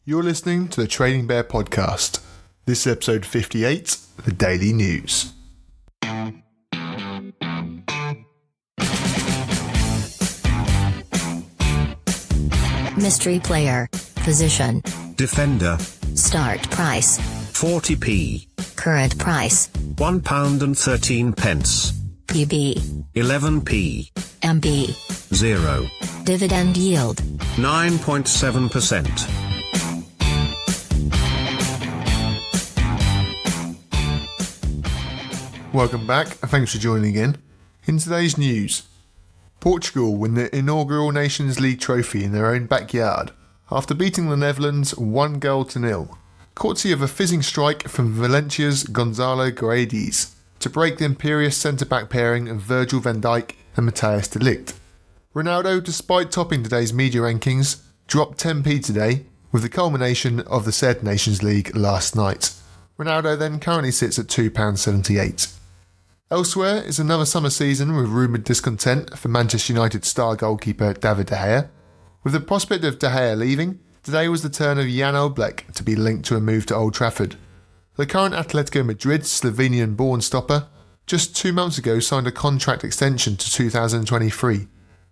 You're listening to the Trading Bear podcast. This is episode 58, the Daily News. Mystery player. Position. Defender. Start price. 40p. Current price. £1.13. PB. 11p. MB. 0. Dividend yield. 9.7%. Welcome back, and thanks for joining in. In today's news, Portugal win the inaugural Nations League trophy in their own backyard after beating the Netherlands 1-0, courtesy of a fizzing strike from Valencia's Gonzalo Guedes to break the imperious centre-back pairing of Virgil van Dijk and Mathias De Ligt. Ronaldo, despite topping today's media rankings, dropped 10p today with the culmination of the said Nations League last night. Ronaldo then currently sits at £2.78. Elsewhere is another summer season with rumoured discontent for Manchester United star goalkeeper David De Gea. With the prospect of De Gea leaving, today was the turn of Jan Oblak to be linked to a move to Old Trafford. The current Atletico Madrid Slovenian-born stopper just 2 months ago signed a contract extension to 2023,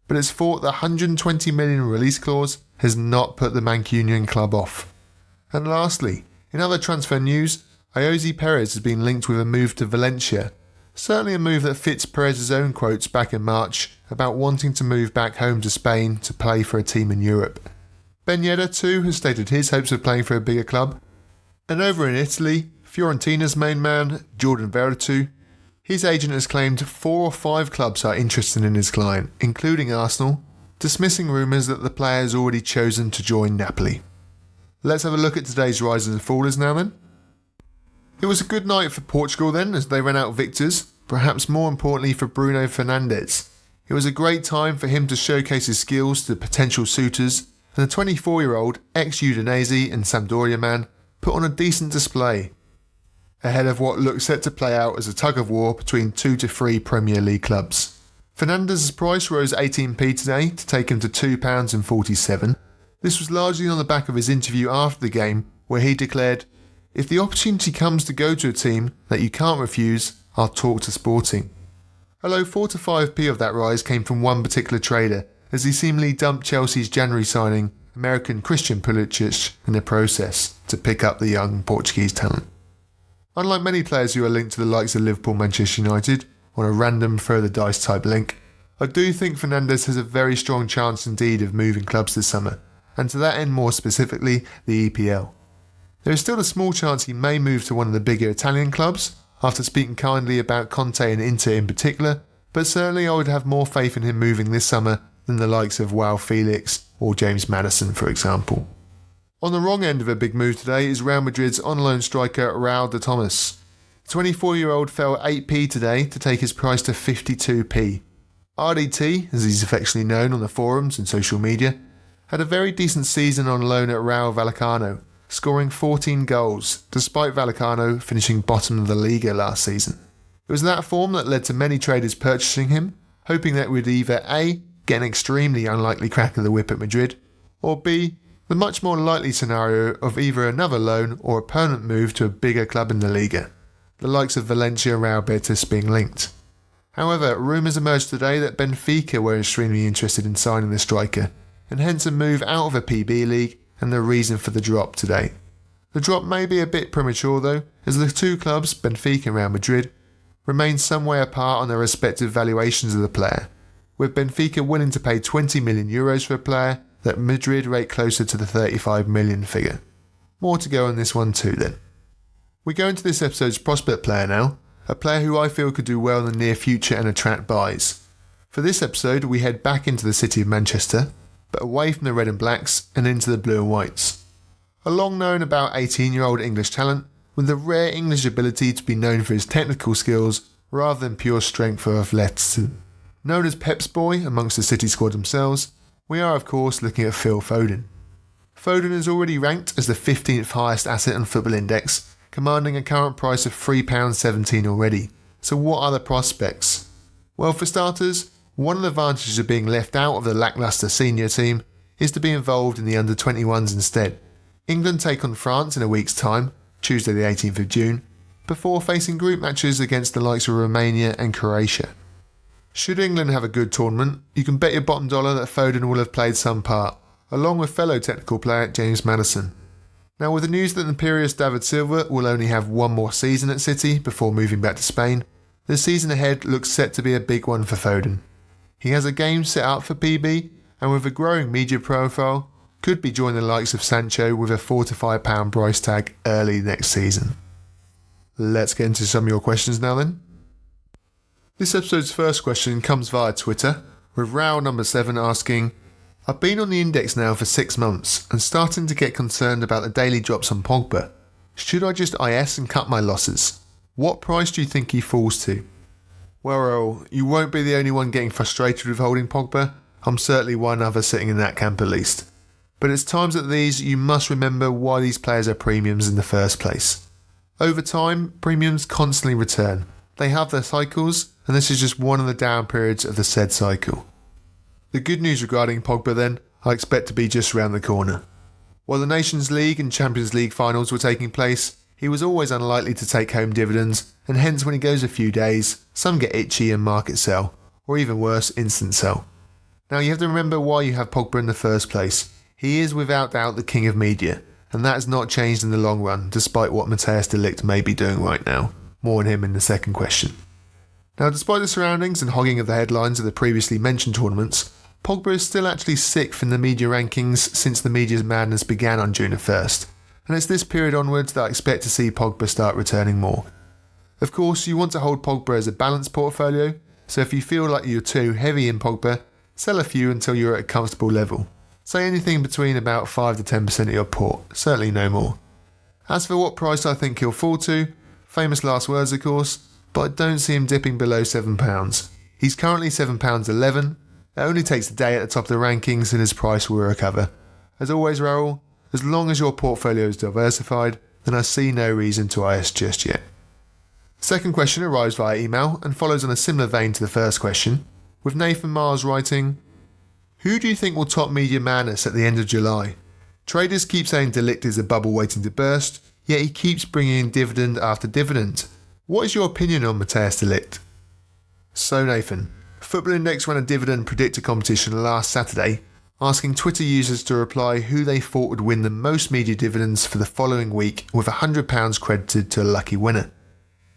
but it's thought the £120 million release clause has not put the Mancunian club off. And lastly, in other transfer news, Ayoze Perez has been linked with a move to Valencia. Certainly a move that fits Perez's own quotes back in March about wanting to move back home to Spain to play for a team in Europe. Ben Yedder too has stated his hopes of playing for a bigger club. And over in Italy, Fiorentina's main man, Jordan Veretout, his agent has claimed 4 or 5 clubs are interested in his client, including Arsenal, dismissing rumours that the player has already chosen to join Napoli. Let's have a look at today's risers and fallers now then. It was a good night for Portugal then as they ran out victors, perhaps more importantly for Bruno Fernandes. It was a great time for him to showcase his skills to potential suitors, and the 24-year-old ex-Udinese and Sampdoria man put on a decent display, ahead of what looked set to play out as a tug-of-war between 2 to 3 Premier League clubs. Fernandes' price rose 18p today to take him to £2.47. This was largely on the back of his interview after the game, where he declared, "If the opportunity comes to go to a team that you can't refuse, I'll talk to Sporting." A low 4 to 5p of that rise came from one particular trader, as he seemingly dumped Chelsea's January signing, American Christian Pulisic, in the process to pick up the young Portuguese talent. Unlike many players who are linked to the likes of Liverpool, Manchester United, on a random throw the dice type link, I do think Fernandes has a very strong chance indeed of moving clubs this summer, and to that end more specifically, the EPL. There is still a small chance he may move to one of the bigger Italian clubs, after speaking kindly about Conte and Inter in particular, but certainly I would have more faith in him moving this summer than the likes of João Felix or James Maddison, for example. On the wrong end of a big move today is Real Madrid's on-loan striker Raul de Thomas. The 24-year-old fell 8p today to take his price to 52p. RDT, as he's affectionately known on the forums and social media, had a very decent season on loan at Rayo Vallecano, scoring 14 goals, despite Vallecano finishing bottom of the Liga last season. It was that form that led to many traders purchasing him, hoping that we'd either A, get an extremely unlikely crack of the whip at Madrid, or B, the much more likely scenario of either another loan or a permanent move to a bigger club in the Liga, the likes of Valencia Real Betis being linked. However, rumours emerged today that Benfica were extremely interested in signing the striker, and hence a move out of a PB league and the reason for the drop today. The drop may be a bit premature though, as the two clubs, Benfica and Real Madrid, remain some way apart on their respective valuations of the player, with Benfica willing to pay €20 million for a player that Madrid rate closer to the 35 million figure. More to go on this one too then. We go into this episode's prospect player now, a player who I feel could do well in the near future and attract buys. For this episode we head back into the city of Manchester, but away from the red and blacks and into the blue and whites. A long known about 18-year-old English talent with the rare English ability to be known for his technical skills rather than pure strength or athleticism. Known as Pep's boy amongst the City squad themselves, we are of course looking at Phil Foden. Foden is already ranked as the 15th highest asset on Football Index, commanding a current price of £3.17 already. So what are the prospects? Well, for starters, one of the advantages of being left out of the lacklustre senior team is to be involved in the under-21s instead. England take on France in a week's time, Tuesday the 18th of June, before facing group matches against the likes of Romania and Croatia. Should England have a good tournament, you can bet your bottom dollar that Foden will have played some part, along with fellow technical player James Maddison. Now, with the news that imperious David Silva will only have one more season at City before moving back to Spain, the season ahead looks set to be a big one for Foden. He has a game set up for PB, and with a growing media profile, could be joining the likes of Sancho with a £4 to £5 price tag early next season. Let's get into some of your questions now then. This episode's first question comes via Twitter, with Raul number 7 asking, I've been on the index now for 6 months and starting to get concerned about the daily drops on Pogba. Should I just IS and cut my losses? What price do you think he falls to? Well, Raul, you won't be the only one getting frustrated with holding Pogba. I'm certainly one other sitting in that camp at least. But it's times like these you must remember why these players are premiums in the first place. Over time, premiums constantly return. They have their cycles, and this is just one of the down periods of the said cycle. The good news regarding Pogba then, I expect to be just around the corner. While the Nations League and Champions League finals were taking place, he was always unlikely to take home dividends, and hence when he goes a few days, some get itchy and market sell, or even worse, instant sell. Now you have to remember why you have Pogba in the first place. He is without doubt the king of media, and that has not changed in the long run despite what Mathias De Ligt may be doing right now. More on him in the second question. Now, despite the surroundings and hogging of the headlines of the previously mentioned tournaments, Pogba is still actually 6th in the media rankings since the media's madness began on June 1st, and it's this period onwards that I expect to see Pogba start returning more. Of course, you want to hold Pogba as a balanced portfolio, so if you feel like you're too heavy in Pogba, sell a few until you're at a comfortable level. Say anything between about 5 to 10% of your port, certainly no more. As for what price I think he'll fall to, famous last words of course, but I don't see him dipping below £7. He's currently £7.11, it only takes a day at the top of the rankings and his price will recover. As always, Raul, as long as your portfolio is diversified, then I see no reason to IS just yet. Second question arrives via email and follows on a similar vein to the first question, with Nathan Mars writing, who do you think will top media madness at the end of July? Traders keep saying De Ligt is a bubble waiting to burst, yet he keeps bringing in dividend after dividend. What is your opinion on Mathias De Ligt? So Nathan, Football Index ran a dividend predictor competition last Saturday, asking Twitter users to reply who they thought would win the most media dividends for the following week, with £100 credited to a lucky winner.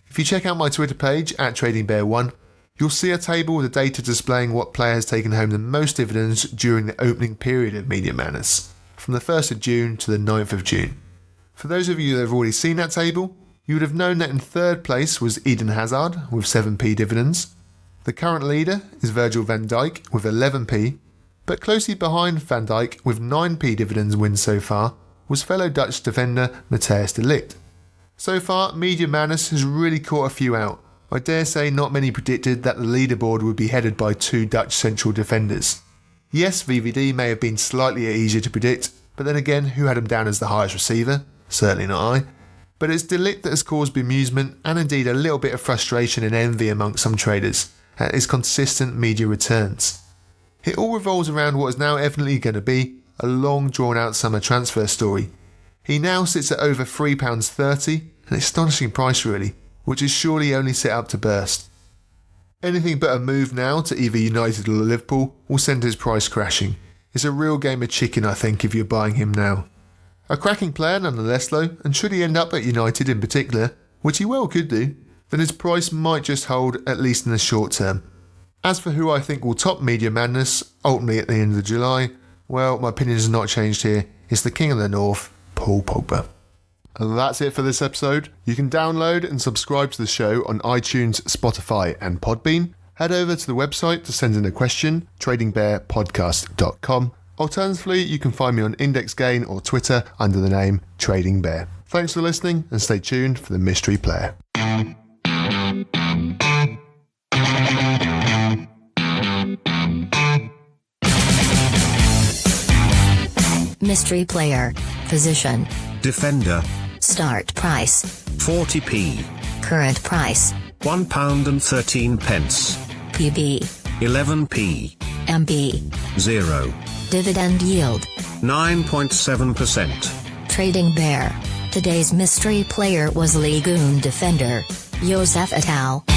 If you check out my Twitter page at TradingBear1, you'll see a table with the data displaying what player has taken home the most dividends during the opening period of Media Madness, from the 1st of June to the 9th of June. For those of you that have already seen that table, you would have known that in third place was Eden Hazard with 7p dividends. The current leader is Virgil van Dijk with 11p, but closely behind Van Dijk with 9p dividends wins so far was fellow Dutch defender Mathias De Ligt. So far, Media Madness has really caught a few out. I dare say not many predicted that the leaderboard would be headed by 2 Dutch central defenders. Yes, VVD may have been slightly easier to predict, but then again, who had him down as the highest receiver? Certainly not I. But it's De Ligt that has caused bemusement and indeed a little bit of frustration and envy amongst some traders at his consistent media returns. It all revolves around what is now evidently going to be a long drawn out summer transfer story. He now sits at over £3.30, an astonishing price really, which is surely only set up to burst. Anything but a move now to either United or Liverpool will send his price crashing. It's a real game of chicken I think if you're buying him now. A cracking player nonetheless though, and should he end up at United in particular, which he well could do, then his price might just hold at least in the short term. As for who I think will top Media Madness, ultimately at the end of July, well, my opinion has not changed here. It's the King of the North, Paul Pogba. And that's it for this episode. You can download and subscribe to the show on iTunes, Spotify and Podbean. Head over to the website to send in a question, tradingbearpodcast.com. Alternatively, you can find me on Index Gain or Twitter under the name Trading Bear. Thanks for listening and stay tuned for the Mystery Player. Mystery player. Position. Defender. Start price. 40p. Current price. £1.13. PB. 11p. MB. 0. Dividend yield. 9.7%. Trading Bear. Today's mystery player was Ligue 1 defender, Joseph Attal.